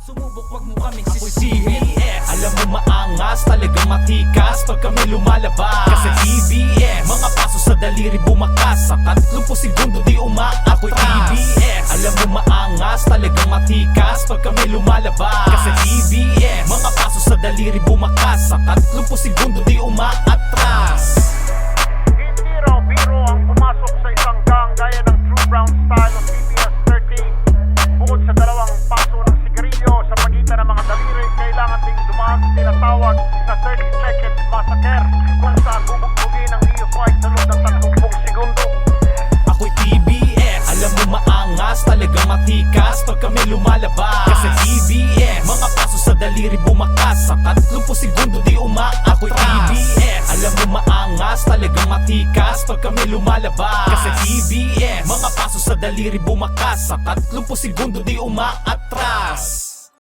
Sumubok wag mo kaming sisihin. Alam mo maangas, talagang matikas pag kami lumalabas. Kasi TBS, mga paso sa daliri bumakas. Sa 30 segundo di umaatras. Ako'y TBS. Alam mo maangas, talagang matikas pag kami lumalabas. Kasi TBS, mga paso sa daliri bumakas. Sa 30 segundo di umaatras. Hindi raw biro ang pumasok sa isang gang gaya ng True Brown style of CBS 13. Bukod sa dalawang paso ng sigarilyo sa pagitan ng mga daliri, kailangan ding dumaan sa tinatawag na 30 seconds massacre kung saan bubugbugin ang neophyte sa loob ng 30 segundo. Ako'y TBS. Alam mo maangas, talagang matikas pag kami lumalabas. Kasi TBS, mga paso sa daliri bumakas. Sa 30 segundo di umaatras. Ako'y TBS. Alam mo maangas, talagang matikas pag kami lumalabas. Kasi TBS, mga paso sa daliri bumakas. Sa 30 segundo di umaatras.